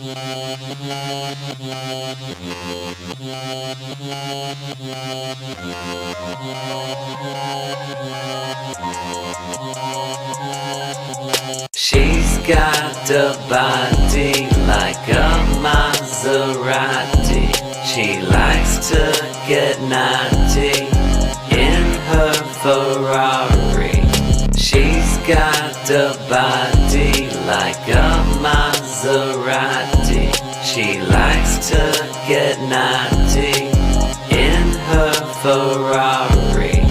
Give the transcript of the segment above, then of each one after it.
She's got a body like a Maserati. She likes to get naughty in her Ferrari. She's got a body like a Maserati. She likes to get naughty in her Ferrari.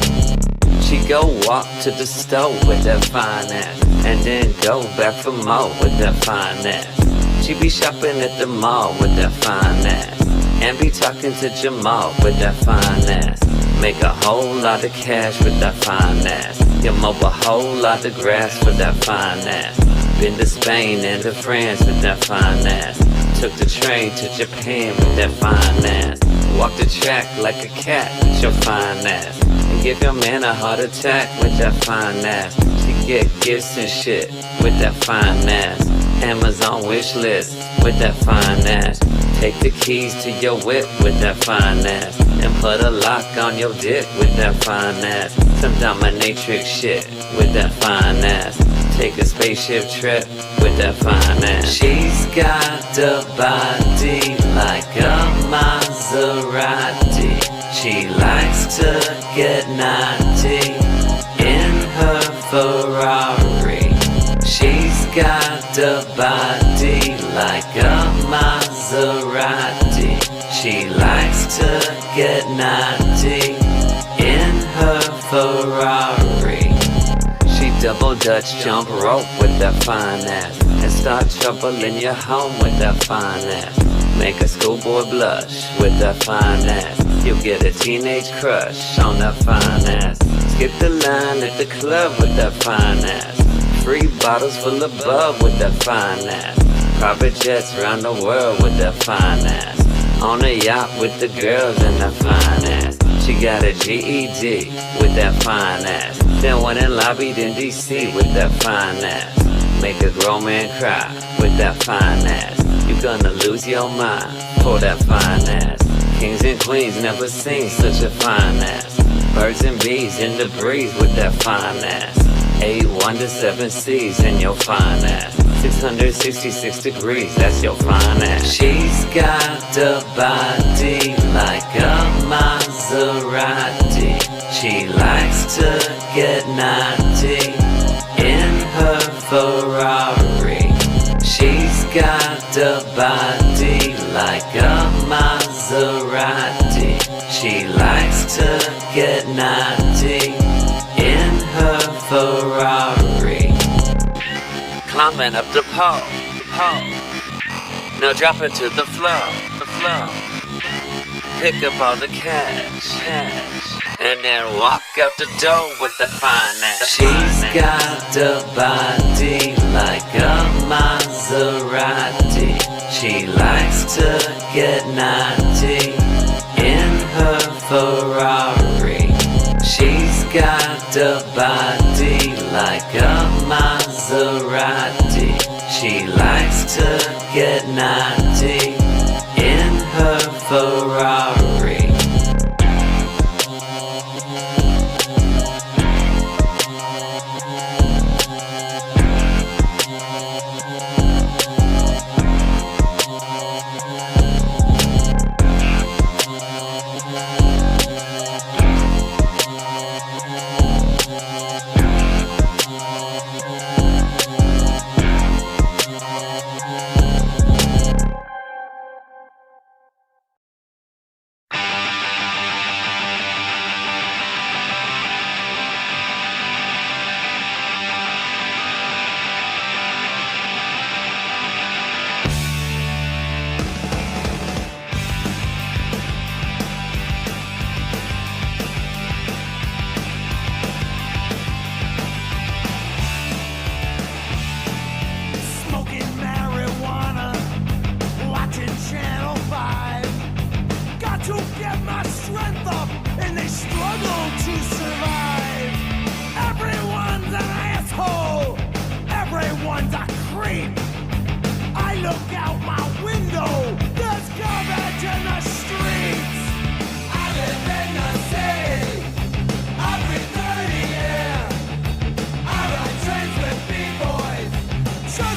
She go walk to the store with that fine ass, and then go back for more with that fine ass. She be shopping at the mall with that fine ass, and be talking to Jamal with that fine ass. Make a whole lot of cash with that fine ass. You mow a whole lot of grass with that fine ass. Been to Spain and to France with that fine ass. Took the train to Japan with that fine ass. Walk the track like a cat with your fine ass, and give your man a heart attack with that fine ass. She get gifts and shit with that fine ass. Amazon wish list with that fine ass. Take the keys to your whip with that fine ass, and put a lock on your dick with that fine ass. Some dominatrix shit with that fine ass. Take a spaceship trip with that fine ass. She's got a body like a Maserati. She likes to get naughty in her Ferrari. She's got a body like a Maserati. She likes to get naughty in her Ferrari. She double dutch jump rope with that fine ass, and start trouble in your home with that fine ass. Make a schoolboy blush with that fine ass. You'll get a teenage crush on that fine ass. Skip the line at the club with that fine ass. Free bottles full of bub with that fine ass. Private jets around the world with that fine ass. On a yacht with the girls and that fine ass. She got a GED with that fine ass. Then went and lobbied in DC with that fine ass. Make a grown man cry with that fine ass. You gonna lose your mind for that fine ass. Kings and queens never seen such a fine ass. Birds and bees in the breeze with that fine ass. 8-1 to 7 C's in your fine ass. 666 degrees, that's your fine ass. She's got a body like a Maserati. She likes to get naughty in her Ferrari. She's got a body like a Maserati. She likes to get naughty in her Ferrari. Climbing up the pole. Now drop it to the floor. Pick up all the cash, and then walk out the door with the fine ass. She's got a body like a Maserati. She likes to get naughty in her Ferrari. She's got a body like a Maserati. She likes to get naughty in her Ferrari.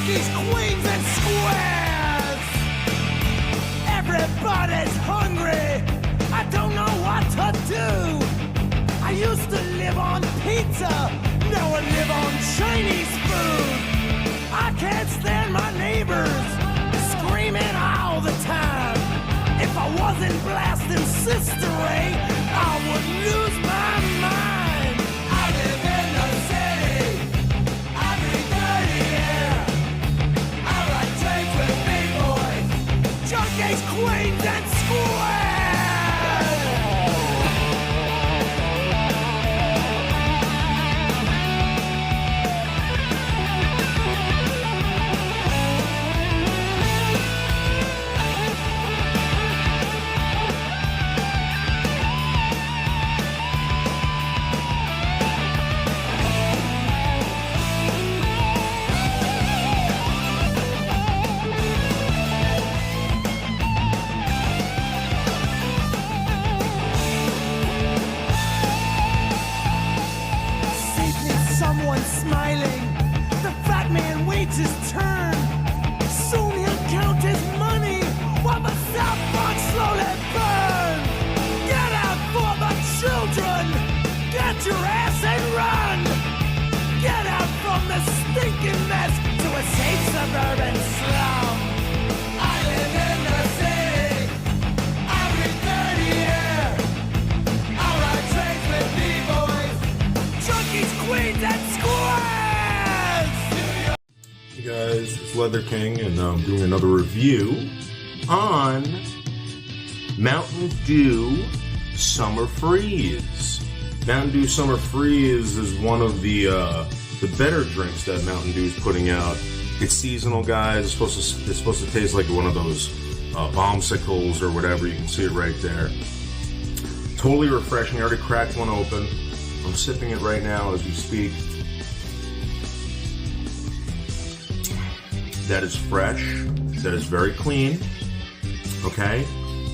Junkies, queens, and squares. Everybody's hungry. I don't know what to do. I used to live on pizza. Now I live on Chinese food. I can't stand my neighbors screaming all the time. If I wasn't blasting Sister Ray, I would lose my mind. I live in the city. I breathe dirty air. I ride trains with big boys, junkies, queens, and squares. Someone smiling, the fat man waits his turn. Soon he'll count his money while the South Bronx slowly burn. Get out for the children, get your ass and run. Get out from the stinking mess to a safe suburban slum. I live in the city, I breathe dirty air. I ride trains with B-boys, junkies, queens, and squares! Hey guys, it's Leather King, and I'm doing another review on Mountain Dew Summer Freeze. Mountain Dew Summer Freeze is one of the better drinks that Mountain Dew is putting out. It's seasonal, guys. It's supposed to taste like one of those bombsicles or whatever. You can see it right there. Totally refreshing. I already cracked one open. I'm sipping it right now as we speak. That is fresh. That is very clean. Okay?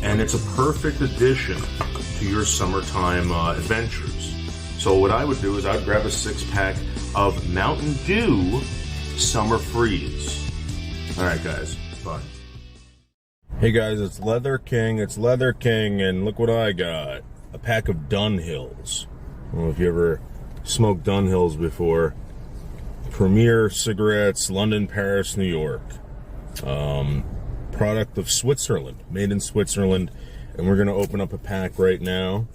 And it's a perfect addition to your summertime adventures. So what I would do is I'd grab a 6-pack of Mountain Dew Summer Freeze. Alright guys, bye. Hey guys, it's Leather King, and look what I got. A pack of Dunhills. I don't know if you ever smoked Dunhills before. Premier Cigarettes, London, Paris, New York. Product of Switzerland, made in Switzerland. And we're gonna open up a pack right now.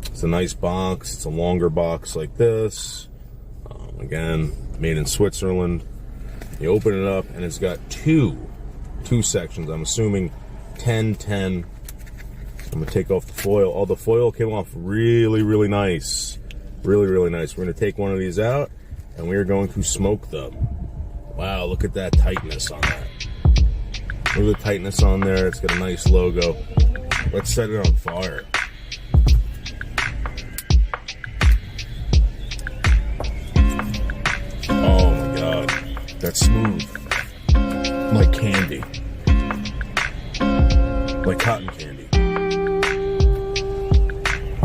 It's a nice box, it's a longer box like this. Again, made in Switzerland. You open it up and it's got two sections. I'm assuming 10-10. I'm gonna take off the foil. Oh, the foil came off really, really nice. Really, really nice. We're gonna take one of these out and we are going to smoke them. Wow, look at that tightness on that. Look at the tightness on there. It's got a nice logo. Let's set it on fire. Oh my God, that's smooth. Like candy. Like cotton candy.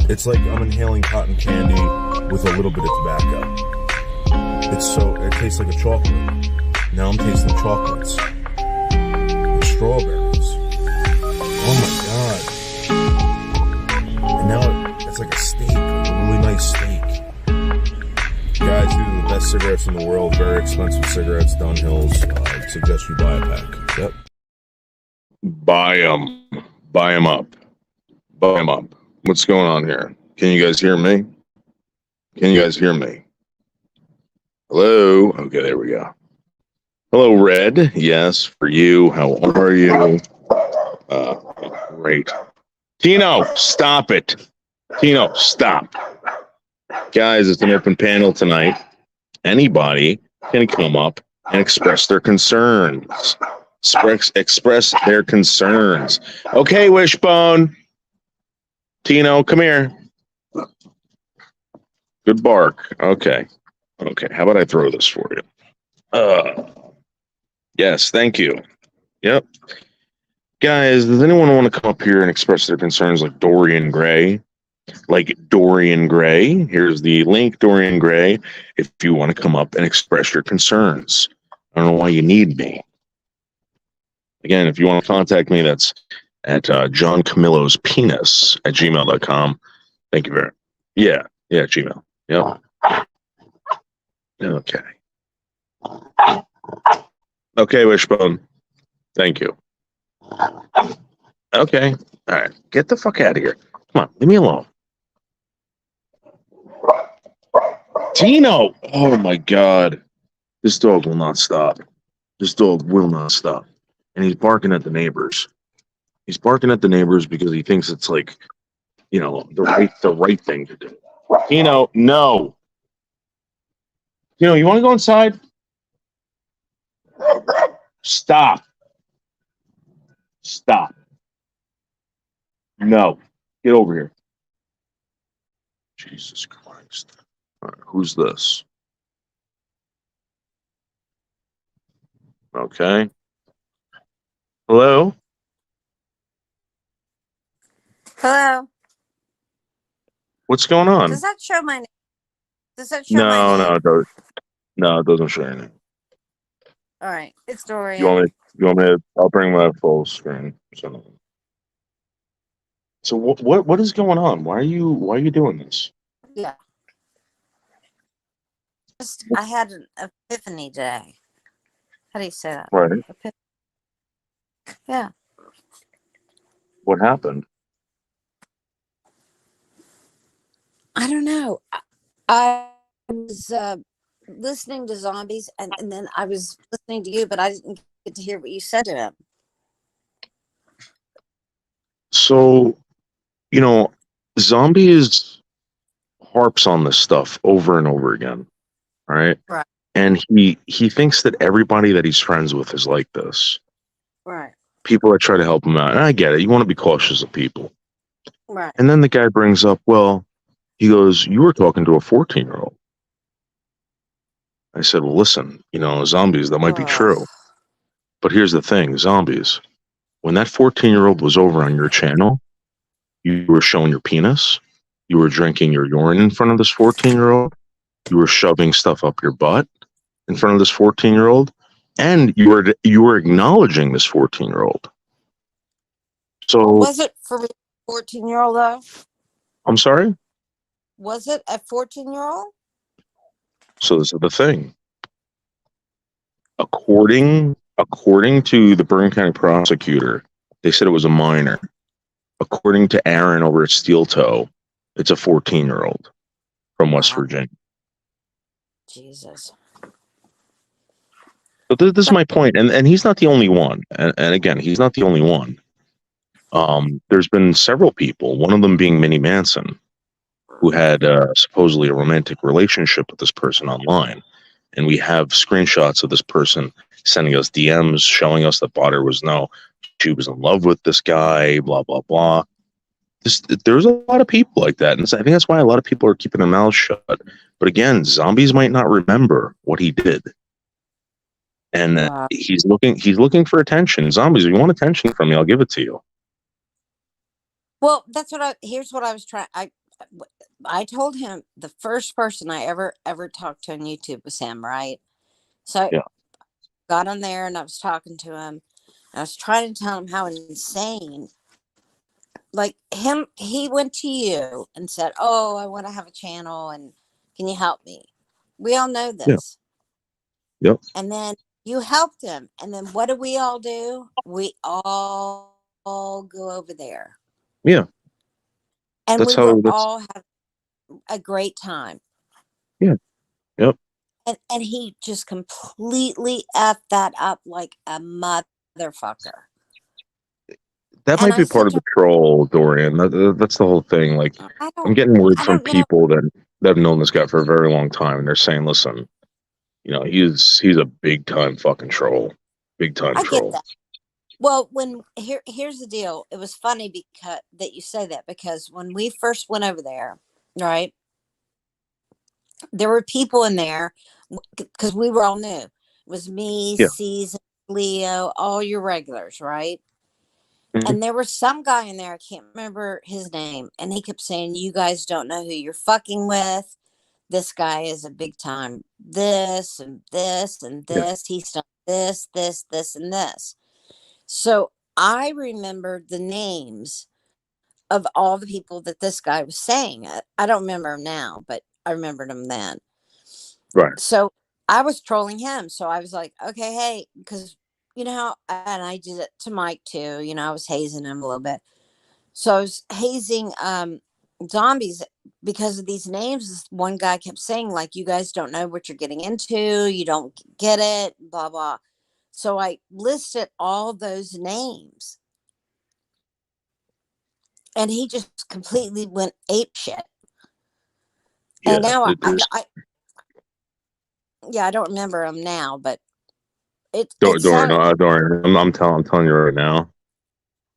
It's like I'm inhaling cotton candy with a little bit of tobacco. It tastes like a chocolate. Now I'm tasting chocolates. And strawberries. Oh my God. And now it's like a steak, like a really nice steak. Guys, these are the best cigarettes in the world. Very expensive cigarettes, Dunhills. I'd suggest you buy a pack. Yep. Buy them. Buy them up. Buy them up. What's going on here? Can you guys hear me? Can you guys hear me? Hello? Okay, there we go. Hello, Red. Yes, for you. How are you? Great. Tino, stop it. Tino, stop. Guys, it's an open panel tonight. Anybody can come up and express their concerns. Express their concerns. Okay, Wishbone. Tino, come here. Good bark. Okay. Okay, how about I throw this for you? Yes, thank you. Yep. Guys, does anyone want to come up here and express their concerns like Dorian Gray? Like Dorian Gray. Here's the link, Dorian Gray, if you want to come up and express your concerns. I don't know why you need me. Again, if you want to contact me, that's at John Camillo's penis at gmail.com. Thank you very much. Yeah, Gmail. Yep. Okay. Okay, Wishbone. Thank you. Okay. All right. Get the fuck out of here. Come on, leave me alone. Tino! Oh my god. This dog will not stop. This dog will not stop. And he's barking at the neighbors. He's barking at the neighbors because he thinks it's like, you know, the right thing to do. Tino, no. Tino, you want to go inside? Stop. Stop. No. Get over here. Jesus Christ. All right, who's this? Okay. Hello? Hello. What's going on? Does that show my name? Does that show my name? No, it doesn't. No, it doesn't show anything. All right. It's Dorian. You want me to, I'll bring my full screen. So what is going on? Why are you doing this? Yeah. I had an epiphany today. How do you say that? Right. Yeah. What happened? I don't know. I was listening to Zombies, and then I was listening to you, but I didn't get to hear what you said to him. So, you know, Zombies harps on this stuff over and over again. Right? Right. And he thinks that everybody that he's friends with is like this. Right. People that try to help him out. And I get it. You want to be cautious of people. Right. And then the guy brings up, well, he goes, you were talking to a 14-year-old. I said, well, listen, you know, Zombies, that might be true. But here's the thing, Zombies, when that 14-year-old was over on your channel, you were showing your penis, you were drinking your urine in front of this 14-year-old, you were shoving stuff up your butt in front of this 14-year-old, and you were acknowledging this 14-year-old. So was it for a 14-year-old though? I'm sorry? Was it a 14-year-old? So this is the thing. According to the Bergen County prosecutor, they said it was a minor. According to Aaron over at Steel Toe, it's a 14-year-old from West Virginia. Jesus. But this is my point, and he's not the only one. And again, he's not the only one. There's been several people, one of them being Minnie Manson, who had supposedly a romantic relationship with this person online. And we have screenshots of this person sending us DMs showing us that Botter she was in love with this guy, blah, blah, blah. There's a lot of people like that. And I think that's why a lot of people are keeping their mouths shut. But again, Zombies might not remember what he did. And he's looking for attention. Zombies, if you want attention from me, I'll give it to you. Well, here's what I was trying. I told him the first person I ever talked to on YouTube was him, right? So I got on there and I was talking to him. And I was trying to tell him how insane. Like he went to you and said, "Oh, I want to have a channel, and can you help me?" We all know this. Yeah. Yep. And then you helped him, and then what do? We all go over there. Yeah. And we will all have a great time. Yeah. Yep. And he just completely effed that up like a motherfucker. That might be part of the troll, Dorian. That's the whole thing. Like, I'm getting word from people that have known this guy for a very long time, and they're saying, listen, you know, he's a big time fucking troll. Big time troll. Get that. Well, here's the deal. It was funny because that you say that, because when we first went over there, right, there were people in there because we were all new. It was me, Season, Leo, all your regulars, right? Mm-hmm. And there was some guy in there, I can't remember his name, and he kept saying, "You guys don't know who you're fucking with. this guy is a big time this and this and Yeah. this. He's done this, this, and this. So I remembered the names of all the people that this guy was saying. I don't remember them now, but I remembered them then. Right. So I was trolling him. So I was like, okay, hey, because you know how, and I did it to Mike too. You know, I was hazing him a little bit. So I was hazing zombies because of these names. This one guy kept saying, like, you guys don't know what you're getting into. You don't get it, blah, blah. So I listed all those names. And he just completely went ape shit. Yeah. And now There's yeah, I don't remember him now, but it Dorian. sounded Dorian. I'm telling you right now.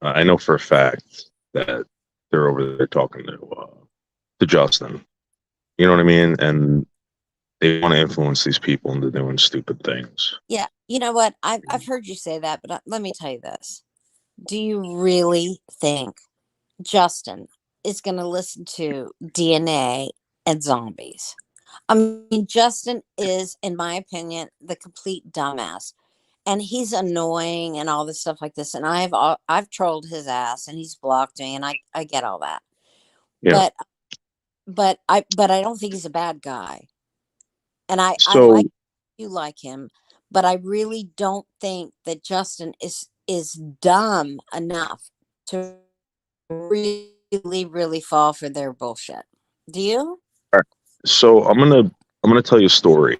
I know for a fact that they're over there talking to Justin. You know what I mean? And they want to influence these people into doing stupid things. yeah. You know what? I've heard you say that, but let me tell you this. Do you really think Justin is going to listen to DNA and zombies? I mean, Justin is, in my opinion, the complete dumbass, and he's annoying and all this stuff like this. And I've trolled his ass, and he's blocked me, and I get all that. Yeah. But I don't think he's a bad guy, and I So like you like him, but I really don't think that Justin is dumb enough to really fall for their bullshit. Do you? so I'm gonna tell you a story,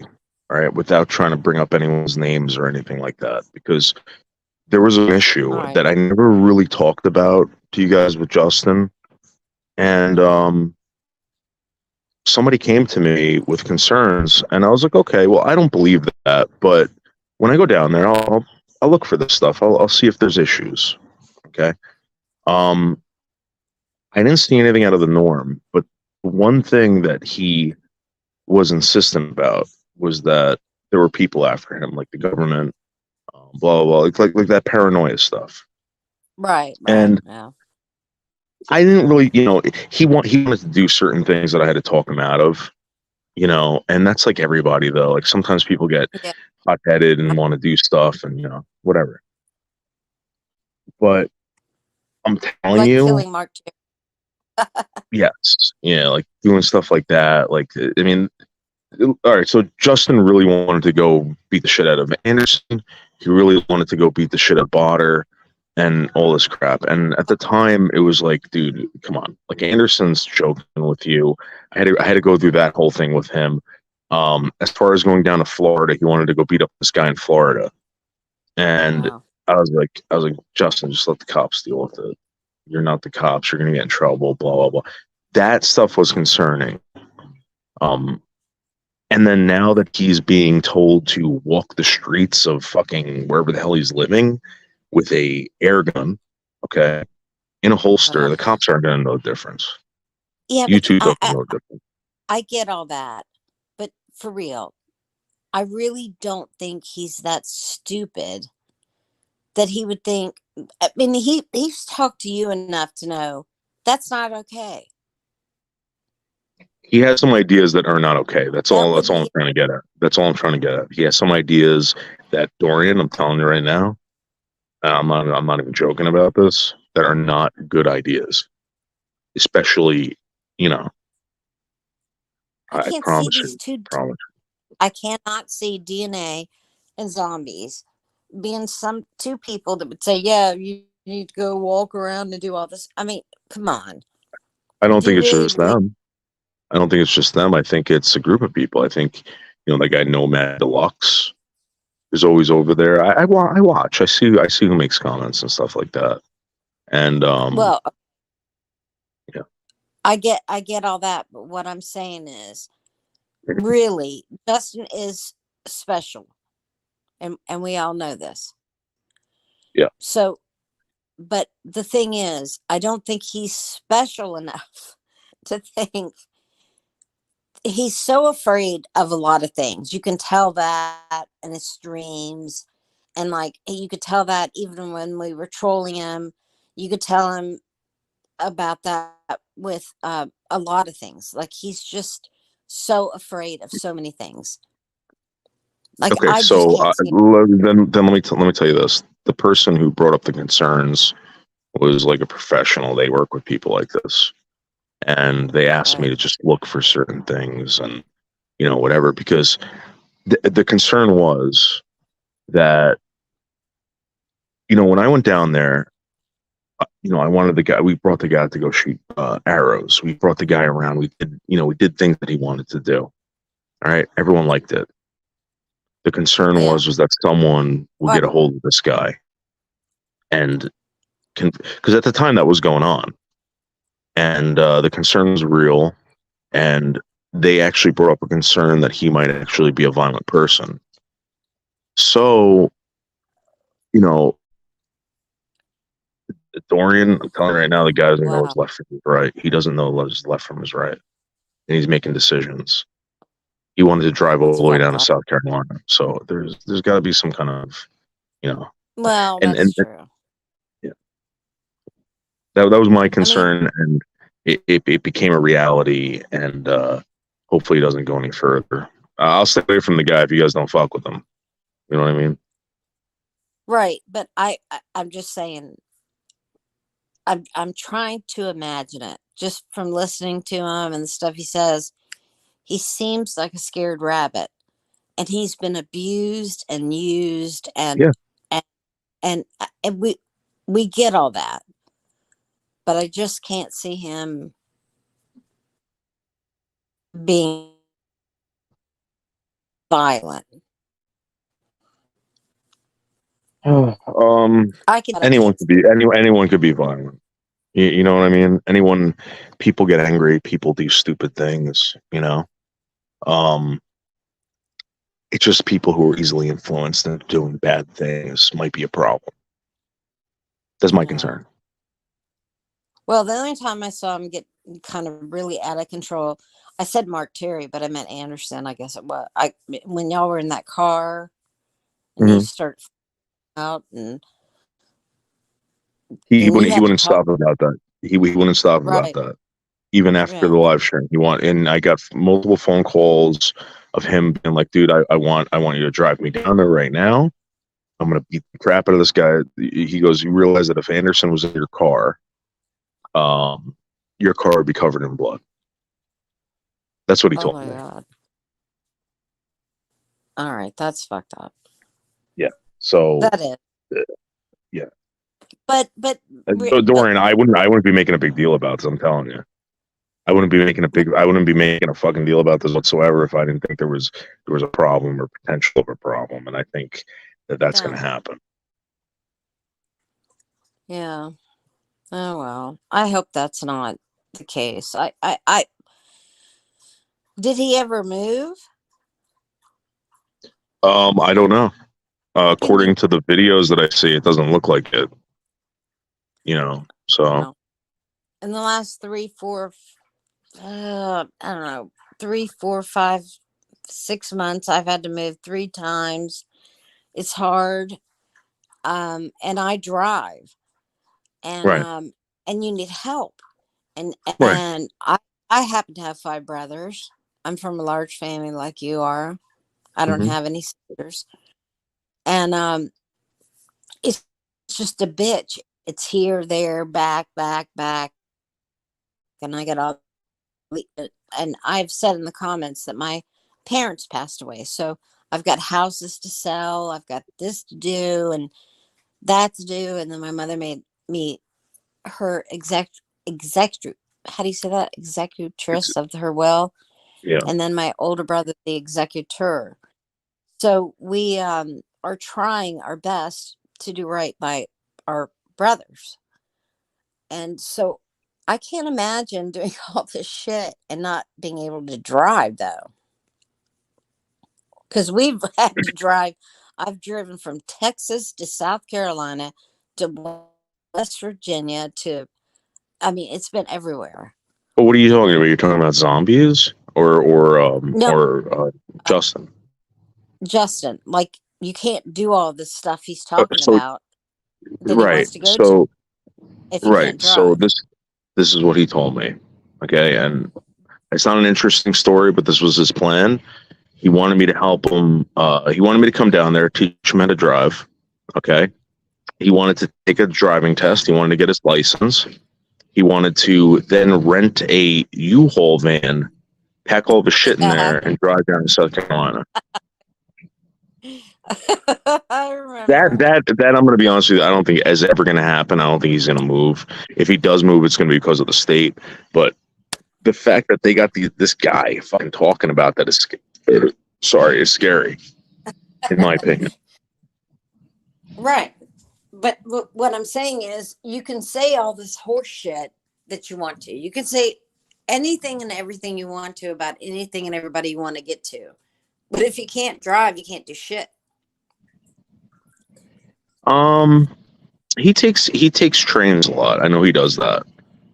all right, without trying to bring up anyone's names or anything like that, because there was an issue All right. that I never really talked about to you guys with Justin, and somebody came to me with concerns, and I was like, okay, well, I don't believe that, but when I go down there, I'll look for this stuff. I'll see if there's issues. Okay. Um, I didn't see anything out of the norm, but one thing that he was insistent about was that there were people after him, like the government, blah blah blah, like that paranoia stuff. Right. And Yeah. I didn't really, he wanted to do certain things that I had to talk him out of, and that's like everybody though. Like sometimes people get Yeah. hot headed and want to do stuff, and whatever. But I'm telling Like you, killing Mark too. yes, yeah, like doing stuff like that. Like, I mean, all right. So Justin really wanted to go beat the shit out of Anderson. He really wanted to go beat the shit out of Botter and all this crap. And at the time, it was like, dude, come on. Like Anderson's joking with you. I had to go through that whole thing with him. As far as going down to Florida, he wanted to go beat up this guy in Florida, and Wow. I was like, Justin, just let the cops deal with it. You're not the cops. You're gonna get in trouble. Blah blah blah. That stuff was concerning. And then now that he's being told to walk the streets of fucking wherever the hell he's living with a air gun, okay, in a holster, the cops aren't gonna know the difference. Yeah, You but two don't know the difference. I get all that, but for real, I really don't think he's that stupid that he would think. I mean, he's talked to you enough to know that's not okay. He has some ideas that are not okay. That's That all. would That's all I'm be trying to get at. That's all I'm trying to get at. He has some ideas that Dorian, I'm telling you right now, I'm not even joking about this, that are not good ideas. Especially, I I can't see promise these you, two. promise. I cannot see DNA and zombies being some two people that would say, "Yeah, you need to go walk around and do all this." I mean, come on. I don't Do you think it's really just them. I don't think it's just them. I think it's a group of people. I think, that guy Nomad Deluxe is always over there. I watch. I see who makes comments and stuff like that. And Well, yeah. I get all that, but what I'm saying is, really, Justin is special, and we all know this. Yeah. So, but the thing is, I don't think he's special enough to think he's so afraid of a lot of things. You can tell that in his streams, and like you could tell that even when we were trolling him, you could tell him about that with a lot of things. Like he's just so afraid of so many things. Like Okay, I just so can't see. then let me tell you this: the person who brought up the concerns was like a professional. They work with people like this, and they asked me Right. to just look for certain things and whatever, because the concern was that when I went down there, I wanted the guy. We brought the guy to go shoot arrows. We brought the guy around. We did things that he wanted to do. All right, everyone liked it. The concern Yeah. was that someone would Right. get a hold of this guy, and because at the time that was going on, and the concern was real, and they actually brought up a concern that he might actually be a violent person. So, Dorian, I'm telling you right now, the guy doesn't know Wow. what's left from his right. He doesn't know what's left from his right, and he's making decisions. He wanted to drive all It's the way fucked down to up. South Carolina, so there's got to be some kind of, Well, and that's true. yeah, that was my I mean, concern, and it became a reality, and hopefully it doesn't go any further. I'll stay away from the guy if you guys don't fuck with him. You know what I mean? right. But I'm just saying, I'm trying to imagine it just from listening to him and the stuff he says. He seems like a scared rabbit, and he's been abused and used, Yeah. and and we get all that, but I just can't see him being violent. I Anyone can't. could be anyone could be violent. You know what I mean? People get angry, people do stupid things. Um, it's just people who are easily influenced and doing bad things might be a problem. That's my Yeah. concern. Well, the only time I saw him get kind of really out of control, I said Mark Terry, but I meant Anderson. I guess it was. When y'all were in that car and you Hmm. start out and He you wouldn't he had to wouldn't talk. stop about that. He wouldn't stop about Right. that. Even after the Yeah. live stream, and I got multiple phone calls of him being like, "Dude, I want you to drive me down there right now. I'm gonna beat the crap out of this guy." He goes, "You realize that if Anderson was in your car would be covered in blood." That's what he Oh told my me. God. All right. That's fucked up. Yeah. So That is. yeah, But Dorian, I wouldn't be making a big deal about this. I'm telling you, I wouldn't be making a fucking deal about this whatsoever if I didn't think there was a problem or potential of a problem, and I think that's going to no. happen. Yeah. Oh well. I hope that's not the case. Did he ever move? I don't know. Can you? According to the videos that I see, it doesn't look like it. So Well, in the last I don't know, 3, 4, 5, 6 months, I've had to move 3 times. It's hard. And I drive, and right, um, and you need help. And right. and I happen to have 5 brothers. I'm from a large family like you are. I don't Hmm. have any sisters, and it's just a bitch. It's here, there, back, back, back, and I get all. And I've said in the comments that my parents passed away, so I've got houses to sell. I've got this to do and that to do, and then my mother made me her executive. How do you say that? It's Executress of her will, yeah. and then my older brother, the executor. So we are trying our best to do right by our brothers. And so I can't imagine doing all this shit and not being able to drive though. Because we've had to drive. I've driven from Texas to South Carolina to West Virginia to, I mean, it's been everywhere. But what are you talking about? You're talking about zombies No, Justin. Justin, like you can't do all this stuff he's talking So about that he right. wants to go to So if you can't right. So drive. this is what he told me. Okay, and It's not an interesting story, but this was his plan. He wanted me to help him. He wanted me to come down there, teach him how to drive. Okay. He wanted to take a driving test. He wanted to get his license. He wanted to then rent a U-Haul van, pack all of his shit in there, and drive down to South Carolina. I remember. That I'm going to be honest with you, I don't think is ever going to happen. I don't think he's going to move. If he does move, it's going to be because of the state. But the fact that they got this guy fucking talking about that is scary, in my opinion. Right. But what I'm saying is, you can say all this horse shit that you want to. You can say anything and everything you want to about anything and everybody you want to get to. But if you can't drive, you can't do shit. He takes trains a lot. I know he does that.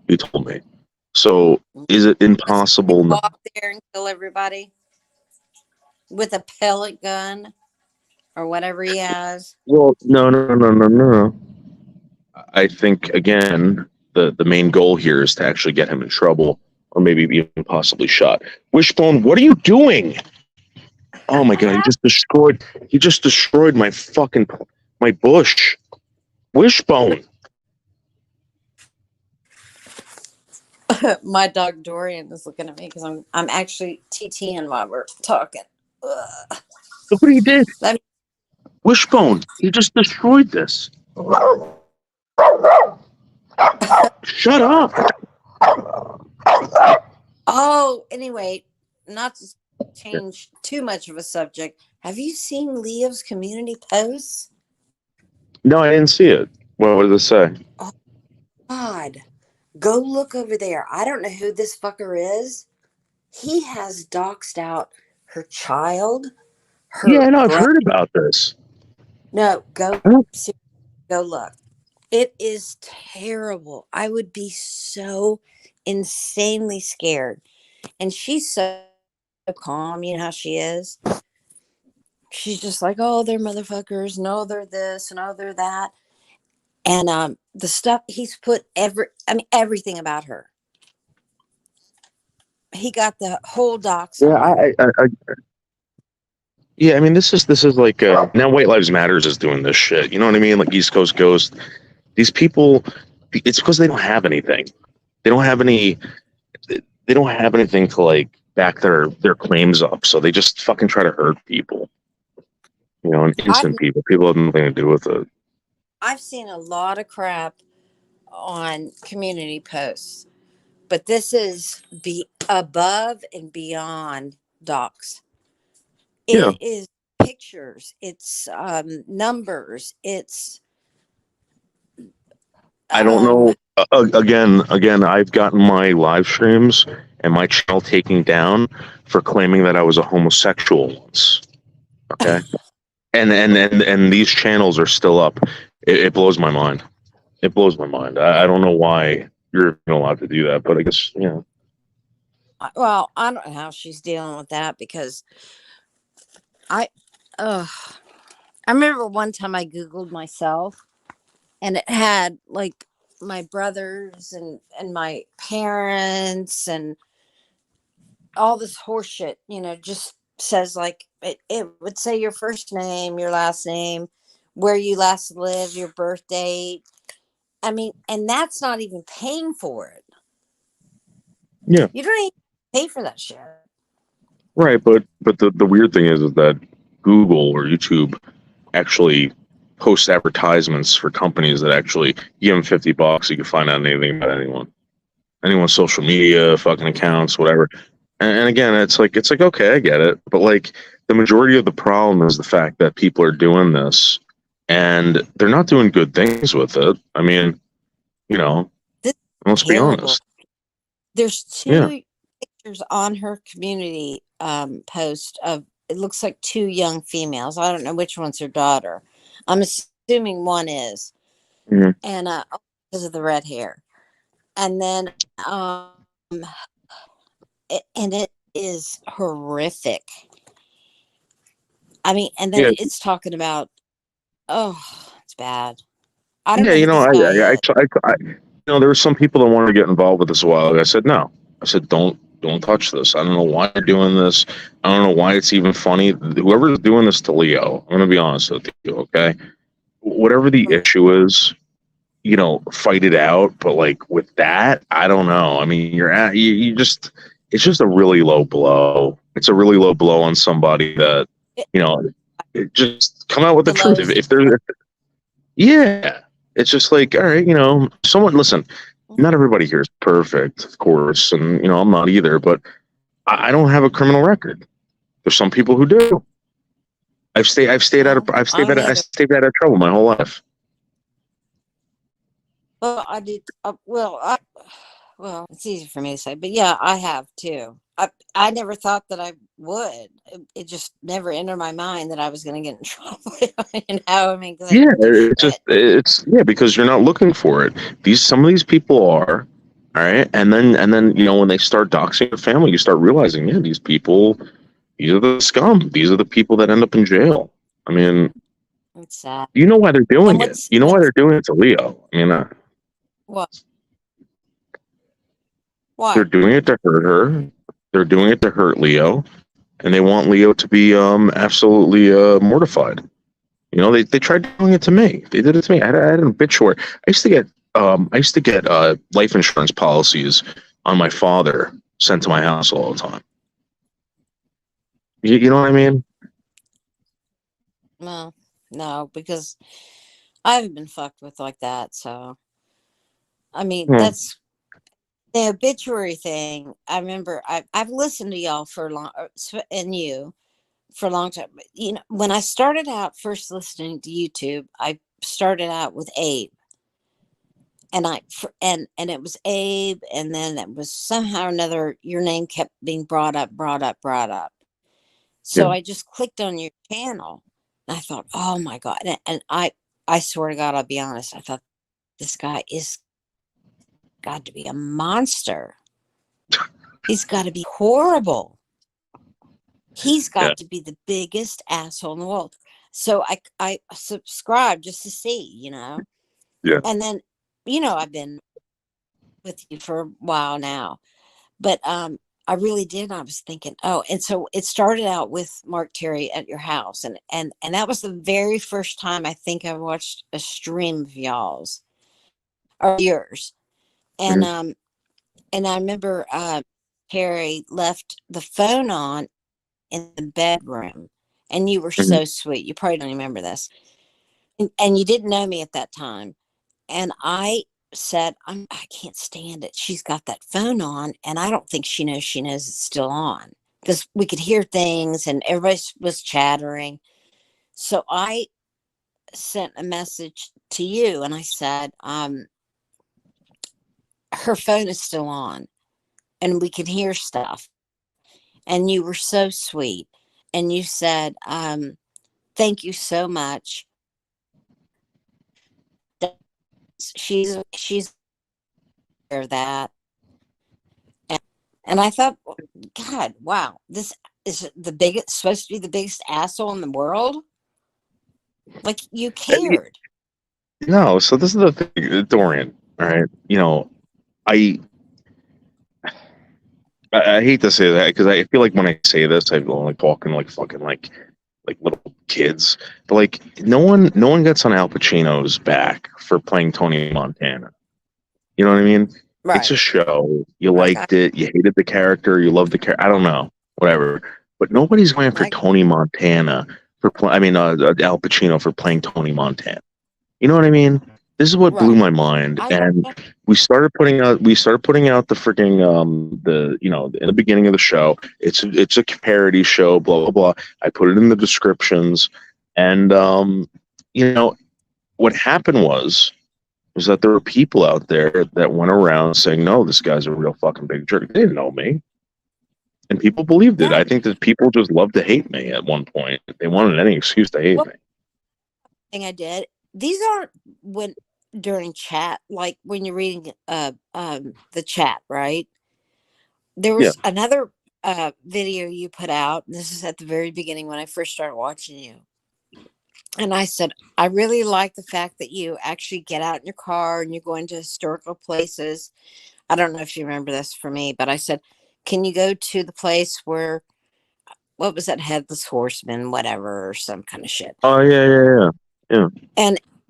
He told me. So is it impossible? Walk there and kill everybody with a pellet gun or whatever he has. Well, no. I think again, the main goal here is to actually get him in trouble, or maybe even possibly shot. Wishbone, what are you doing? Oh my god, he just destroyed my bush. Wishbone. My dog Dorian is looking at me because I'm actually TTing while we're talking. Ugh. Look what he did. Wishbone, he just destroyed this. Shut up. Oh, anyway, not to change too much of a subject. Have you seen Leo's community posts? No, I didn't see it. What did it say? Oh, God. Go look over there. I don't know who this fucker is. He has doxed out her child. Yeah, I know. I've heard about this. No, go look. It is terrible. I would be so insanely scared. And she's so calm. You know how she is? She's just like, oh, they're motherfuckers. No, they're this. No, they're that. And the stuff he's put everything about her. He got the whole docs. Yeah, I mean, this is like now White Lives Matters is doing this shit. You know what I mean? Like East Coast Ghost. These people, it's because they don't have anything. They don't have anything to like back their claims up. So they just fucking try to hurt people. You know, and innocent people. People have nothing to do with it. I've seen a lot of crap on community posts, but this is above and beyond docs. It is pictures. It's numbers. It's. I don't know. Again, I've gotten my live streams and my channel taken down for claiming that I was a homosexual once. Okay, and these channels are still up. It blows my mind. It blows my mind. I don't know why you're allowed to do that, but I guess Well, I don't know how she's dealing with that because I remember one time I Googled myself and it had like my brothers and my parents and all this horse shit, just says like it would say your first name, your last name, where you last lived, your birth date. I mean, and that's not even paying for it. Yeah. You don't even pay for that shit. Right, but the weird thing is that Google or YouTube actually post advertisements for companies that actually give them $50. You can find out anything about anyone's social media, fucking accounts, whatever. And again, it's like okay, I get it, but like the majority of the problem is the fact that people are doing this and they're not doing good things with it. I mean, let's be honest. There's two pictures on her community post of, it looks like two young females. I don't know which one's her daughter. I'm assuming one is. Mm-hmm. And because of the red hair. And then it is horrific. I mean, and then it's talking about, it's bad. I don't know. I there were some people that wanted to get involved with this a while ago. I said no. I said don't Don't touch this. I don't know why you're doing this. I don't know why it's even funny. Whoever's doing this to Leo, I'm gonna be honest with you, okay? Whatever the issue is, you know, fight it out. But like with that, I don't know. I mean, you just, it's just a really low blow. It's a really low blow on somebody that, you know, it just come out with the truth. If they're, yeah, it's just like, all right, you know, someone listen. Not everybody here is perfect, of course, and you know, I'm not either. But I don't have a criminal record. There's some people who do. I've stayed out of trouble my whole life. Well, I did. Well, it's easy for me to say, but yeah, I have too. I never thought that I would. It just never entered my mind that I was going to get in trouble. You know, I mean, because you're not looking for it. Some of these people are, all right, and then you know, when they start doxing your family, you start realizing, yeah, these people, these are the scum. These are the people that end up in jail. I mean, it's sad. You know why they're doing it. You know why they're doing it to Leo. I mean, what? Why? They're doing it to hurt her. They're doing it to hurt Leo, and they want Leo to be absolutely mortified. You know, they tried doing it to me. They did it to me. I had an obituary. I used to get life insurance policies on my father sent to my house all the time. You know what I mean? No, because I haven't been fucked with like that. So, I mean, that's the obituary thing. I remember I've listened to y'all for a long, and you for a long time. You know, when I started out first listening to YouTube, I started out with Abe, and and it was Abe, and then it was somehow or another your name kept being brought up. So I just clicked on your channel, and I thought, oh my God, and I swear to God, I'll be honest, I thought this guy is got to be a monster. He's got to be horrible. He's got to be the biggest asshole in the world. So I subscribed just to see, you know. Yeah. And then, you know, I've been with you for a while now, but I really did. I was thinking, oh, and so it started out with Mark Terry at your house, and that was the very first time I think I watched a stream of y'all's or yours. And and I remember Terry left the phone on in the bedroom, and you were so sweet. You probably don't remember this, and you didn't know me at that time. And I said, I can't stand it. She's got that phone on, and I don't think she knows it's still on, because we could hear things and everybody was chattering. So I sent a message to you, and I said, her phone is still on and we can hear stuff. And you were so sweet. And you said, thank you so much. She's aware of that. And I thought, God, wow, this is supposed to be the biggest asshole in the world. Like, you cared. No, so this is the thing, Dorian. All right, you know, I hate to say that, because I feel like when I say this, I'm like talking like fucking like little kids. But like, no one gets on Al Pacino's back for playing Tony Montana. You know what I mean? Right. It's a show. You liked it. You hated the character. You loved the character. I don't know, whatever. But nobody's going for Tony Montana Al Pacino for playing Tony Montana. You know what I mean? This is what blew my mind. And we started putting out the freaking in the beginning of the show, it's a parody show, blah blah blah. I put it in the descriptions, and you know, what happened was that there were people out there that went around saying, no, this guy's a real fucking big jerk. They didn't know me. And people believed it. I think that people just loved to hate me at one point. They wanted any excuse to hate me. Thing I did. These aren't during chat, like when you're reading the chat, right? There was another video you put out. This is at the very beginning when I first started watching you. And I said, I really like the fact that you actually get out in your car and you're going to historical places. I don't know if you remember this for me, but I said, can you go to the place where, what was that, Headless Horseman, whatever, or some kind of shit. Oh yeah.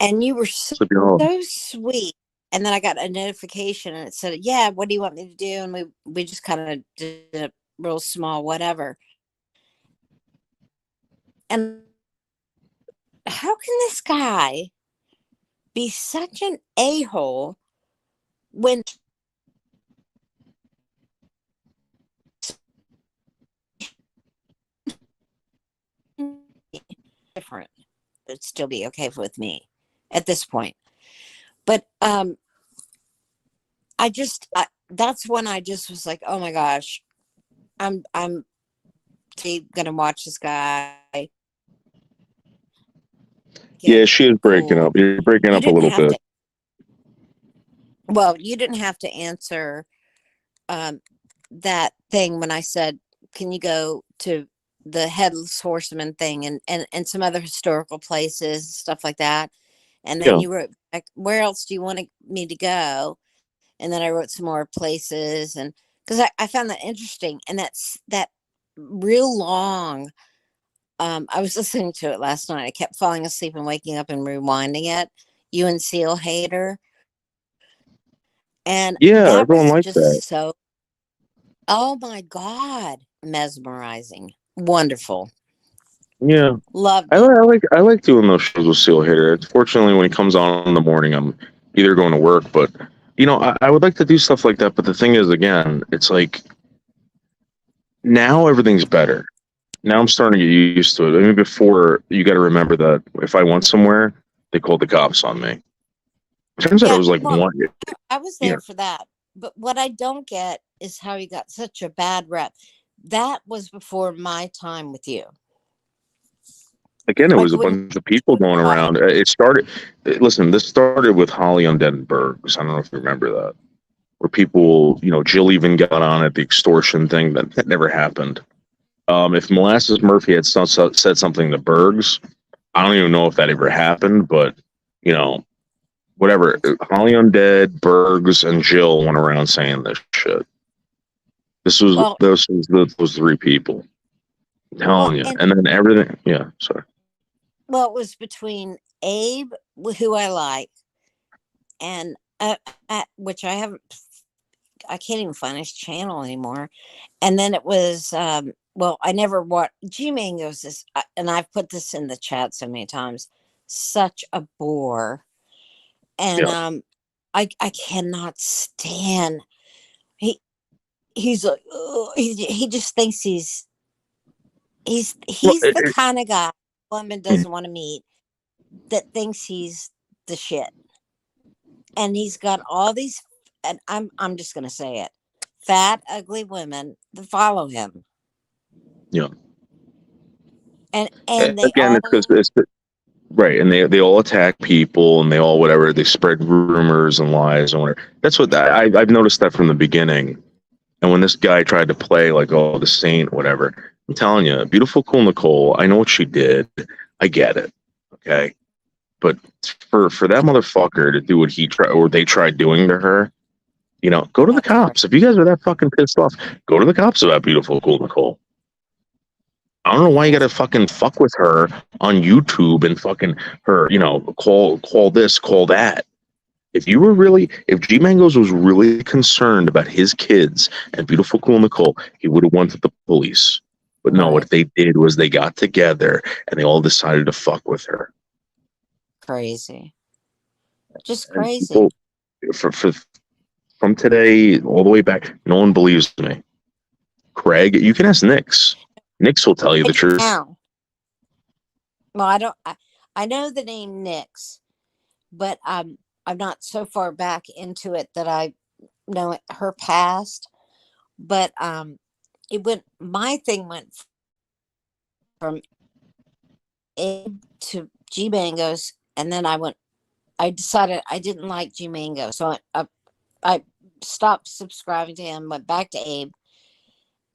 And you were so, Sleepy Hollow. so sweet. And then I got a notification and it said, yeah, what do you want me to do? And we just kind of did a real small whatever. And how can this guy be such an a-hole when different? It'd still be okay with me at this point. But that's when I just was like, oh my gosh, I'm gonna watch this guy. Yeah, she is breaking up. You're breaking up a little bit. Well, you didn't have to answer that thing when I said, can you go to the Headless Horseman thing and some other historical places, stuff like that. And then you wrote back, where else do you want me to go? And then I wrote some more places, and because I found that interesting, and that real long. I was listening to it last night. I kept falling asleep and waking up and rewinding it. You and Seal Hater. And yeah, everyone likes that. So, oh my God, mesmerizing, wonderful. Yeah, love. I like doing those shows with Seal Hater. Fortunately, when he comes on in the morning, I'm either going to work, but I would like to do stuff like that. But the thing is, again, it's like now everything's better. Now I'm starting to get used to it. I mean, before, you got to remember that if I went somewhere, they called the cops on me. Turns out I was like one. I was there for that. But what I don't get is how you got such a bad rep. That was before my time with you. Again, it was a bunch of people going around. This started with Holly Undead and Bergs. I don't know if you remember that. Where people, Jill even got on at the extortion thing. That never happened. If Molasses Murphy had said something to Bergs, I don't even know if that ever happened, but, whatever. Holly Undead, Bergs, and Jill went around saying this shit. Those three people. I'm telling you. And then everything. Yeah, sorry. Well, it was between Abe, who I like, and which I can't even find his channel anymore. And then it was, I never watched G Mango's is, and I've put this in the chat so many times, such a bore. And I cannot stand. He's like, he just thinks he's the kind of guy woman doesn't want to meet, that thinks he's the shit. And he's got all these, and I'm just gonna say it, fat, ugly women that follow him. Yeah. And they again, it's right, and they all attack people, and they all whatever, they spread rumors and lies and whatever. That's what I've noticed that from the beginning. And when this guy tried to play like, oh, the saint, whatever, I'm telling you, Beautiful Cool Nicole, I know what she did. I get it. Okay. But for that motherfucker to do what he tried, or they tried doing to her, go to the cops. If you guys are that fucking pissed off, go to the cops about Beautiful Cool Nicole. I don't know why you gotta fucking fuck with her on YouTube and fucking her, call this, call that. If G Mangos was really concerned about his kids and Beautiful Cool Nicole, he would have went to the police. But no, what they did was they got together and they all decided to fuck with her. Crazy. Just crazy. From today all the way back, no one believes me. Craig, you can ask Nix. Nix will tell you the truth. Well, I know the name Nix, but I'm not so far back into it that I know her past. But my thing went from Abe to G Mangos, and then I decided I didn't like G Mango, so I stopped subscribing to him, went back to Abe.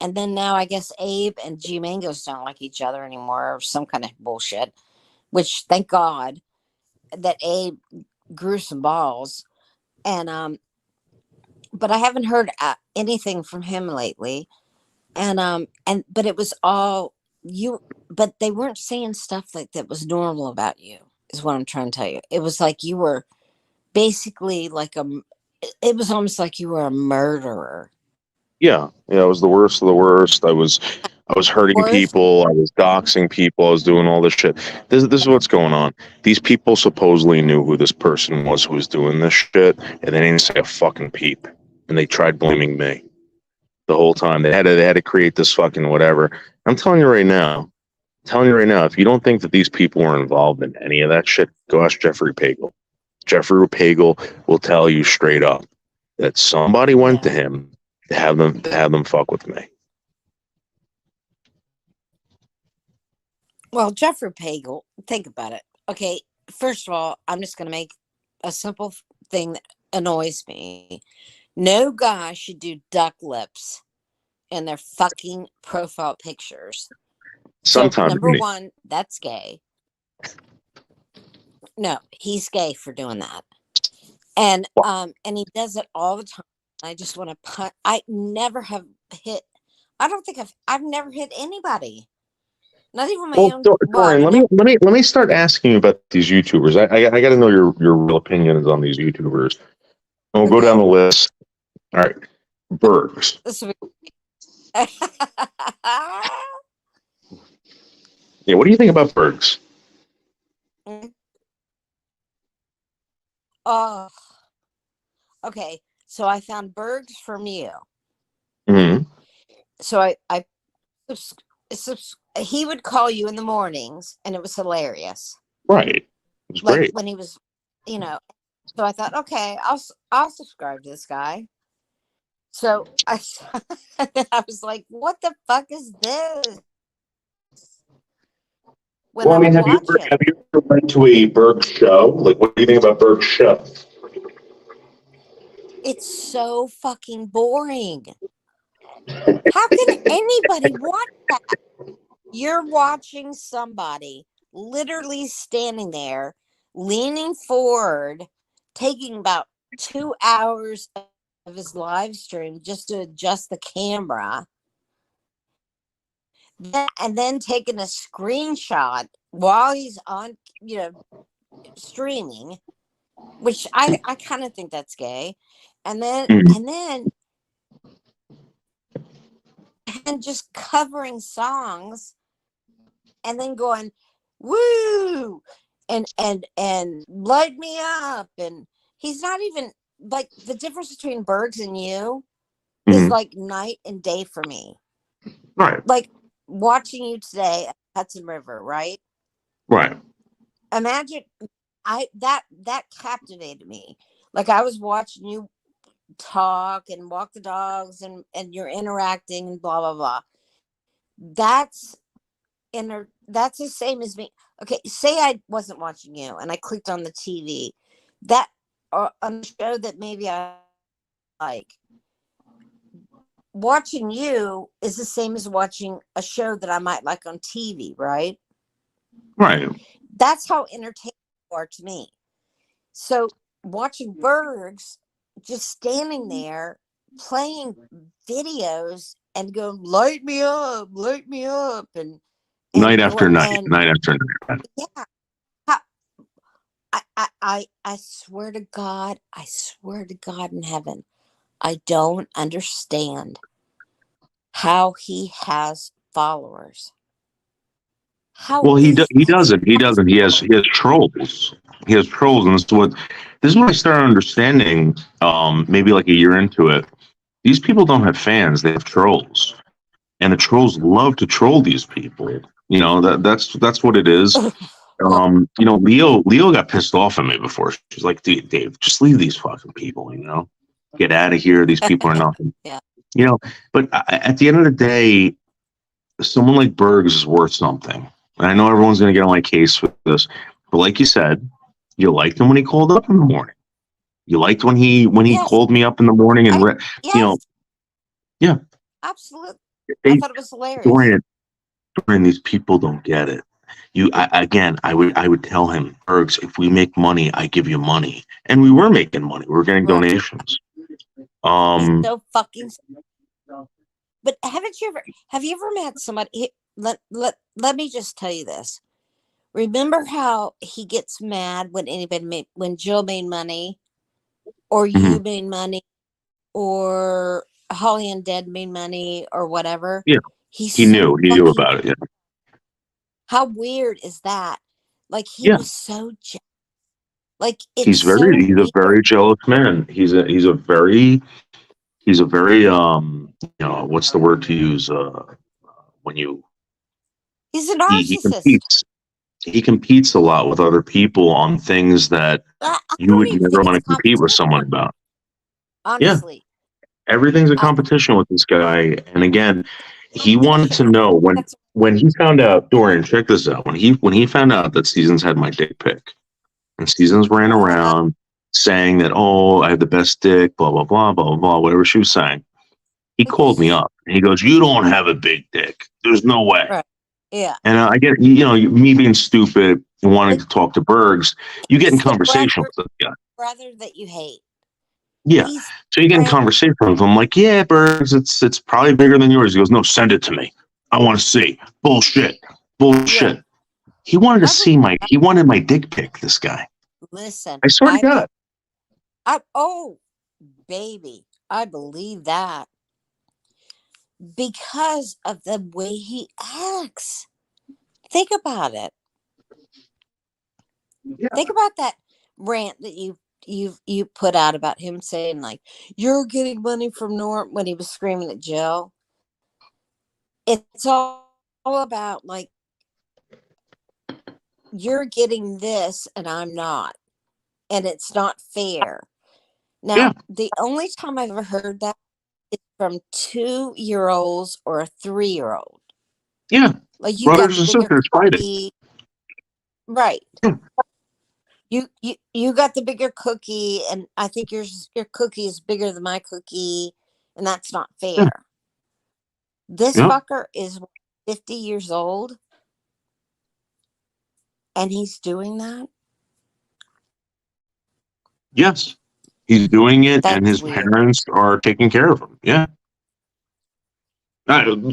And then now I guess Abe and G Mangos don't like each other anymore, or some kind of bullshit, which thank God that Abe grew some balls. And but I haven't heard anything from him lately. But it was all you. But they weren't saying stuff like that was normal about you. Is what I'm trying to tell you. It was like you were basically like it was almost like you were a murderer. Yeah, I was the worst of the worst. I was hurting people. I was doxing people. I was doing all this shit. This is what's going on. These people supposedly knew who this person was who was doing this shit, and they didn't say a fucking peep. And they tried blaming me the whole time. They had to create this fucking whatever. I'm telling you right now. If you don't think that these people were involved in any of that shit, go ask Jeffrey Pagel. Jeffrey Pagel will tell you straight up that somebody went to him to have them fuck with me. Well, Jeffrey Pagel, think about it. Okay, first of all, I'm just going to make a simple thing that annoys me. No guy should do duck lips in their fucking profile pictures. Sometimes, so, number one, that's gay. No, he's gay for doing that. And he does it all the time. I just want to punt. I never have hit. I don't think I've never hit anybody. Not even my own. Dorian, let me start asking you about these YouTubers. I got to know your real opinions on these YouTubers. And we'll go down the list. All right, Bergs. Yeah, what do you think about Bergs? Oh, okay. So I found Bergs from you. Mm-hmm. So he would call you in the mornings, and it was hilarious. Right, it was like great when he was, So I thought, okay, I'll subscribe to this guy. So I was like, what the fuck is this? Have you ever went to a Berg show? Like, what do you think about Berg's show? It's so fucking boring. How can anybody watch that? You're watching somebody literally standing there, leaning forward, taking about 2 hours of his live stream just to adjust the camera. And then taking a screenshot while he's on, streaming, which I kind of think that's gay. And then just covering songs and then going, woo, and light me up. And he's not even like, the difference between Bergs and you is like night and day for me. Right. Like watching you today at Hudson River, right? Right. Imagine that captivated me. Like I was watching you talk and walk the dogs and you're interacting and blah blah blah. That's the same as me. Okay, say I wasn't watching you and I clicked on the TV. That on a show that maybe I like. Watching you is the same as watching a show that I might like on TV, right? Right. That's how entertaining you are to me. So watching Bergs just standing there playing videos and go, light me up, and night after night. Yeah. I swear to God in heaven, I don't understand how he has followers. He doesn't. He has trolls. He has trolls, and this is what I started understanding. Maybe like a year into it, these people don't have fans; they have trolls, and the trolls love to troll these people. That's what it is. Leo got pissed off at me before. She's like, Dave, just leave these fucking people. Get out of here. These people are nothing. Yeah. But at the end of the day, someone like Bergs is worth something. And I know everyone's going to get on my case with this, but like you said, you liked him when he called up in the morning. You liked when he called me up in the morning and yeah, absolutely. I thought it was hilarious. Dorian, these people don't get it. I would tell him, Bergs, if we make money, I give you money, and we were making money. We were getting donations. He's Um, so fucking. But have you ever met somebody? Let me just tell you this. Remember how he gets mad when when Jill made money, or you mhm. made money, or Holly and Dead made money, or whatever. Yeah, He's he so knew. He knew fucking. about it. Yeah, How weird is that? Like he yeah. was so. Like it's He's so a weird. very jealous man. He's a very what's the word to use? When you He's a he narcissist. competes. He competes a lot with other people on things that I you don't would even never think want it's to compete with competition. someone about. Yeah, Honestly, everything's a I competition with this guy. And again, he wanted to competition. know That's when he found out. Dorian, check this out. When he found out that Seasons had my dick pic, and Seasons ran uh, around saying that, oh, I have the best dick, blah blah blah blah blah, whatever she was saying. He called me up and he goes, "You don't have a big dick. There's no way." right. Yeah. And I get, me being stupid and wanting But to talk to Bergs, you get in he's the conversation with the guy. brother that you hate. Yeah. He's So you get in friend. conversation with him, like, yeah, Bergs, it's probably bigger than yours. He goes, no, send it to me. I want to see. Bullshit. Yeah. Bullshit. I believe, He wanted my dick pic, this guy. listen, I swear to God. oh, baby, I believe that because of the way he acts. Think about it. Yeah. Think about that rant that you put out about him saying like you're getting money from Norm when he was screaming at Jill. It's all about like you're getting this and I'm not, and it's not fair. Yeah. Now, the only time I've ever heard that is from 2-year-olds or a 3-year-old. Yeah. Like you got Brothers the and bigger sisters fighting. cookie, right? Yeah. You got the bigger cookie, and I think your cookie is bigger than my cookie, and that's not Yeah. fair. This Yeah. fucker is 50 years old, and he's doing that. Yes. He's doing it, and That's his weird. parents are taking care of him. Yeah.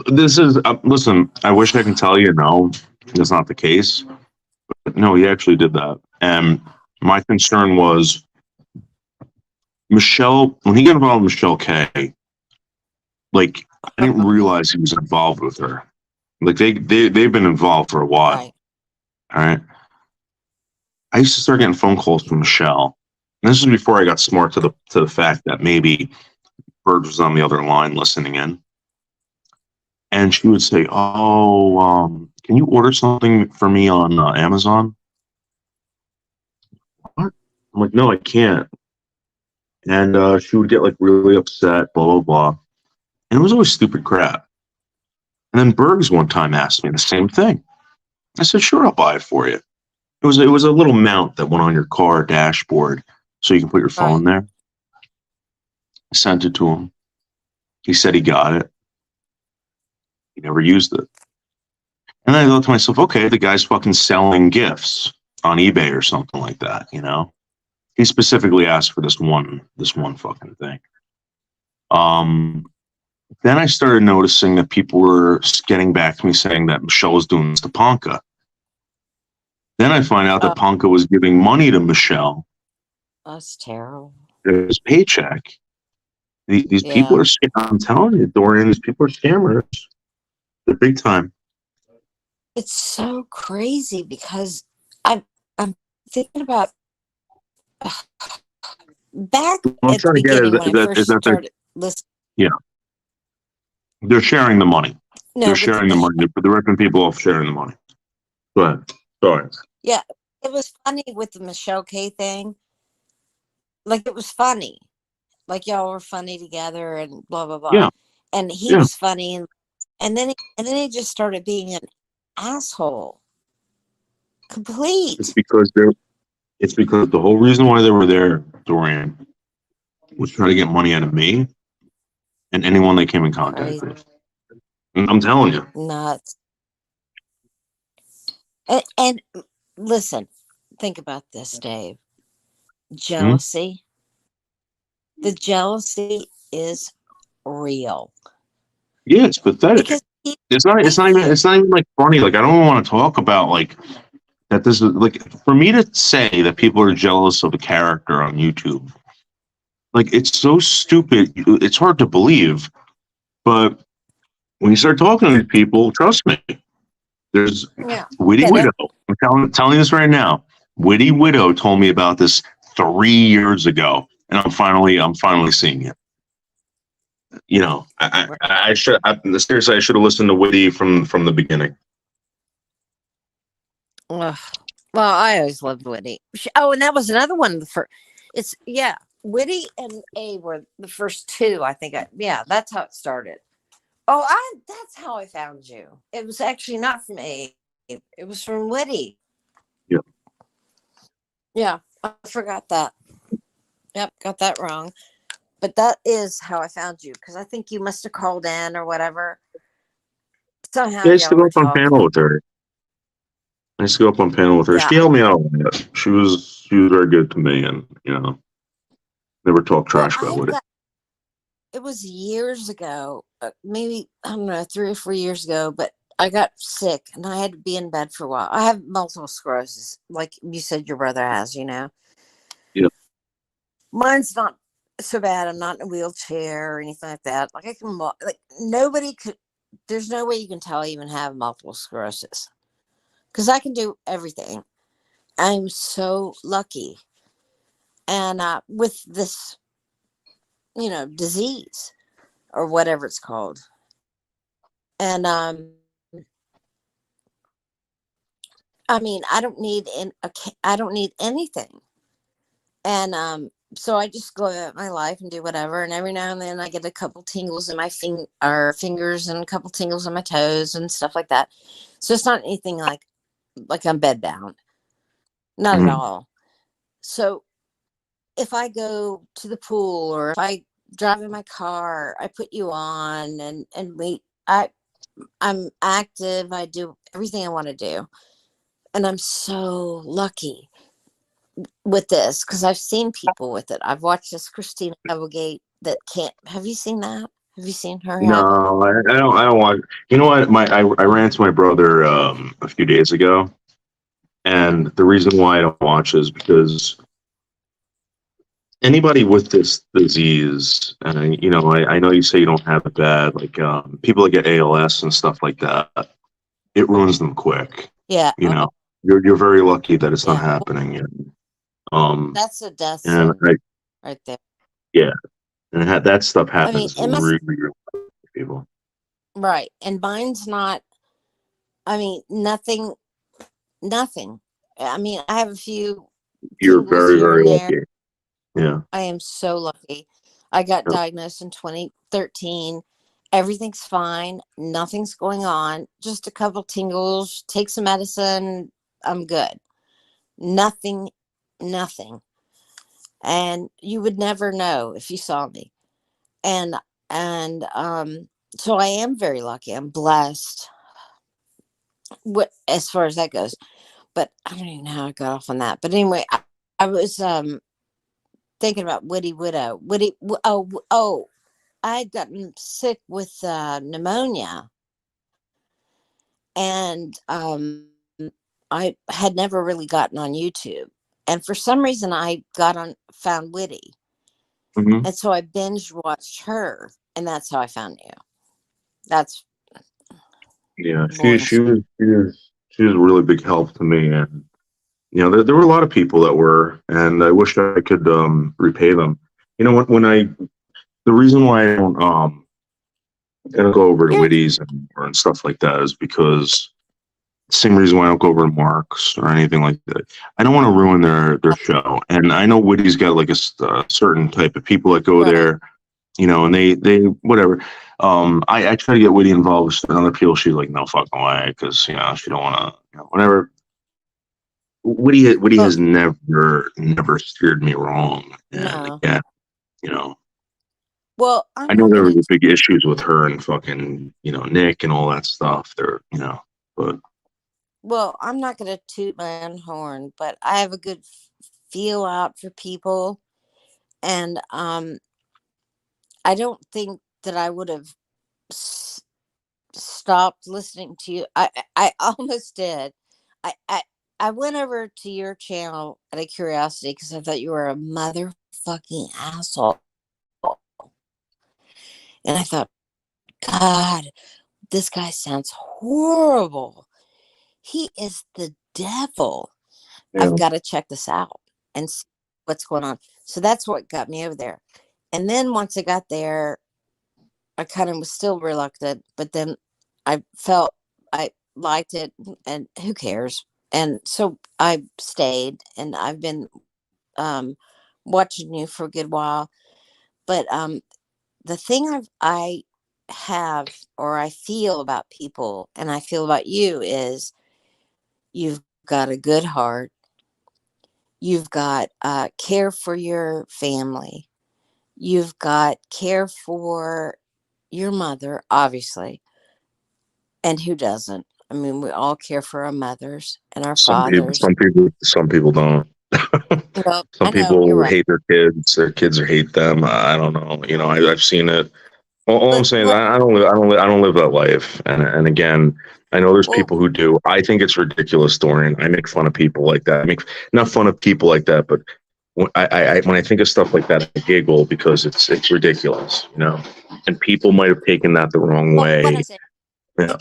This is listen. I wish I can tell you no, that's not the case. But no, he actually did that. And my concern was Michelle when he got involved with Michelle K. Like I didn't realize he was involved with her. Like they've been involved for a while. Right. All right. I used to start getting phone calls from Michelle. And this is before I got smart to the fact that maybe Bird was on the other line listening in. And she would say, "Oh, can you order something for me on Amazon?" What? I'm like, "No, I can't." And she would get like really upset, blah blah blah. And it was always stupid crap. And then Bergs one time asked me the same thing. I said, "Sure, I'll buy it for you." It was a little mount that went on your car dashboard, so you can put your phone Right. there. I sent it to him. He said he got it. He never used it. And then I thought to myself, okay, the guy's fucking selling gifts on eBay or something like that, you know? He specifically asked for this one fucking thing. Um, then I started noticing that people were getting back to me saying that Michelle was doing this to Ponka. Then I find out that Oh, Ponka was giving money to Michelle, that's terrible. his paycheck. These people Yeah. are, I'm telling you, Dorian, these people are scammers. They're big time. It's so crazy because I'm thinking about back What I'm at the trying to get beginning when I is first that they're, started listening. yeah, they're sharing the money. They're No, but sharing the money. They're ripping people off sharing the money. Go ahead. Sorry. yeah, it was funny with the Michelle K thing. Like it was funny. Like y'all were funny together and blah blah blah. Yeah. And he Yeah. was funny and then he just started being an asshole. It's Complete. because they're. It's because the whole reason why they were there, Dorian, was trying to get money out of me and anyone they came in contact Crazy. with. And I'm telling you. Nuts. And listen, think about this, Dave. Hmm? Jealousy. The jealousy is real Yeah, it's pathetic. because he It's not. It's not even. It's not even like funny. Like I don't want to talk about like that. This is like for me to say that people are jealous of a character on YouTube. Like it's so stupid. It's hard to believe, but when you start talking to these people, trust me. There's yeah, Witty get it. Widow. Telling you this right now. Witty Widow told me about this 3 years ago, and I'm finally seeing it. You know, I should seriously I should have listened to Witty from the beginning. Ugh. Well, I always loved Witty. Oh, and that was another one of the first. It's yeah, Witty and A were the first two. I think. Yeah, that's how it started. Oh, that's how I found you. It was actually not from A. It was from Witty. Yeah. Yeah, I forgot that. Yep, got that wrong. But that is how I found you because I think you must have called in or whatever. Somehow Yeah, I used to y'all go were up on panel talking. with her. I used to go up on panel with her. Yeah. She helped me out a lot. She was very good to me, and never talk Well, trash about Witty. it was years ago, maybe, I don't know, 3 or 4 years ago, but I got sick and I had to be in bed for a while. I have multiple sclerosis, like you said your brother has, Yeah. Mine's not so bad. I'm not in a wheelchair or anything like that. Like I can walk, like nobody could, there's no way you can tell I even have multiple sclerosis because I can do everything. I'm so lucky. And with this, disease or whatever it's called. And I mean, I don't need anything. And so I just go about my life and do whatever. And every now and then I get a couple tingles in my fingers and a couple tingles on my toes and stuff like that. So it's not anything like I'm bed bound. Not at Mhm. all. So if I go to the pool or if I drive in my car, I put you on and I'm active. I do everything I want to do. And I'm so lucky with this because I've seen people with it. I've watched this Christina Applegate that can't. Have you seen that? Have you seen her have it? No, I don't. I don't want. You know what? I ran to my brother a few days ago, and the reason why I don't watch is because anybody with this disease, and I know you say you don't have it bad, like people that get ALS and stuff like that, it ruins them quick. Yeah. You know, you're very lucky that it's not Yeah. happening yet. That's a death And right there. yeah, and that stuff I mean, happens it must really, really to people. right. And mine's not. I mean, nothing. Nothing. I mean, I have a few You're tingles very, here very and there. lucky. Yeah. I am so lucky. I got Yep. diagnosed in 2013. Everything's fine. Nothing's going on. Just a couple tingles. Take some medicine. I'm good. Nothing, nothing. And you would never know if you saw me. And so I am very lucky. I'm blessed. What as far as that goes. But I don't even know how I got off on that. But anyway, I was thinking about Witty Widow. Oh, I had gotten sick with pneumonia, and I had never really gotten on YouTube. And for some reason, I found Witty, Hmm. and so I binge watched her, and that's how I found you. That's Yeah. She boring. she was she was a really big help to me, and there were a lot of people that were, and I wish I could repay them. When the reason why I don't go over to You're Witties and stuff like that is because same reason why I don't go over to Marks or anything like that. I don't want to ruin their show, and I know Witty's got like a certain type of people that go right. there, and they whatever. I try to get Witty involved with other people. She's like, no fucking way, because she don't want to, whatever. Witty Well, has never steered me wrong, and no. again, Well, I I'm know not there gonna. was big issues with her and fucking Nick and all that stuff. But Well, I'm not gonna toot my own horn, but I have a good feel out for people, And I don't think that I would have stopped listening to you. I almost did. I went over to your channel out of curiosity because I thought you were a motherfucking asshole. And I thought, God, this guy sounds horrible. He is the devil. Yeah. I've got to check this out and see what's going on. So that's what got me over there. And then once I got there, I kind of was still reluctant, but then I felt I liked it, and who cares? And so I stayed, and I've been watching you for a good while. But the thing I have, or I feel about people, and I feel about you, is you've got a good heart. You've got care for your family. You've got care for your mother, obviously. And who doesn't? I mean, we all care for our mothers and our fathers. Some people don't. Well, Some I know, you're people right. hate their kids. Their kids hate them. I don't know. You know, I've seen it. All I'm saying is I don't live that life. And again, I know there's people who do. I think it's ridiculous, Dorian. I make fun of people like that. I make not fun of people like that, but when I think of stuff like that, I giggle because it's ridiculous, you know. And people might have taken that the wrong way. Yeah.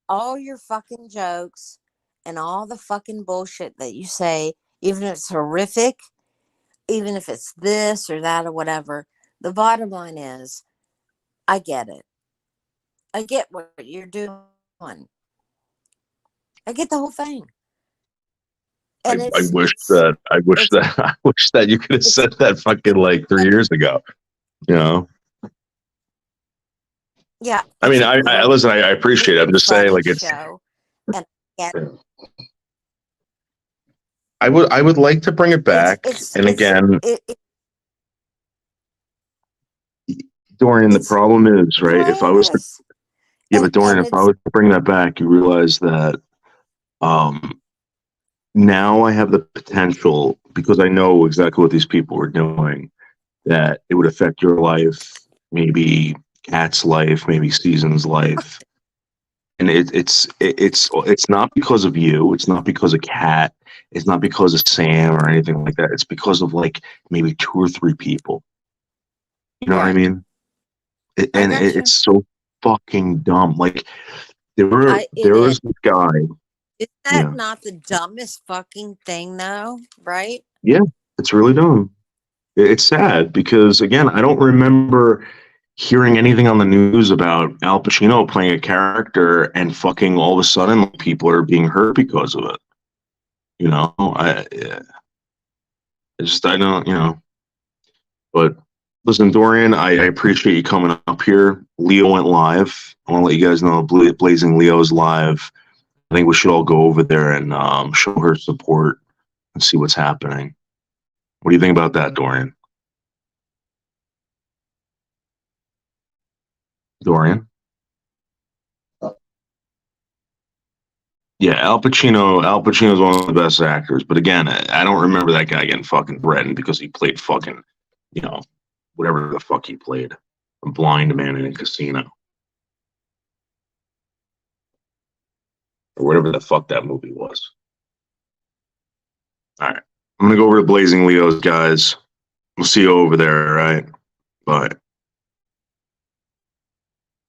All your fucking jokes and all the fucking bullshit that you say, even if it's horrific, even if it's this or that or whatever, the bottom line is, I get it. I get what you're doing. I get the whole thing. And I wish that you could have said that fucking like 3 years ago. You know. Yeah. I mean, I listen. I appreciate it. I'm just saying, like it's. I would like to bring it back, and again, Dorian. The problem is, right? If I was to, but Dorian, if I was to bring that back, you realize that, now I have the potential, because I know exactly what these people are doing, that it would affect your life, maybe Kat's life, maybe Season's life. And it's not because of you. It's not because of Kat. It's not because of Sam or anything like that. It's because of like maybe 2 or 3 people. You know what I mean? It's so fucking dumb. Like there was this guy. Is that not the dumbest fucking thing, though? Right? Yeah, it's really dumb. It's sad because, again, I don't remember hearing anything on the news about Al Pacino playing a character and fucking all of a sudden people are being hurt because of it. You know, I don't, you know. But listen, Dorian, I appreciate you coming up here. Leo went live. I want to let you guys know Blazing Leo's live. I think we should all go over there and show her support and see what's happening. What do you think about that, Dorian? Dorian? Yeah, Al Pacino's one of the best actors. But again, I don't remember that guy getting fucking threatened because he played fucking, you know, whatever the fuck he played. A blind man in a casino. Or whatever the fuck that movie was. All right. I'm going to go over to Blazing Leo's, guys. We'll see you over there, all right? Bye.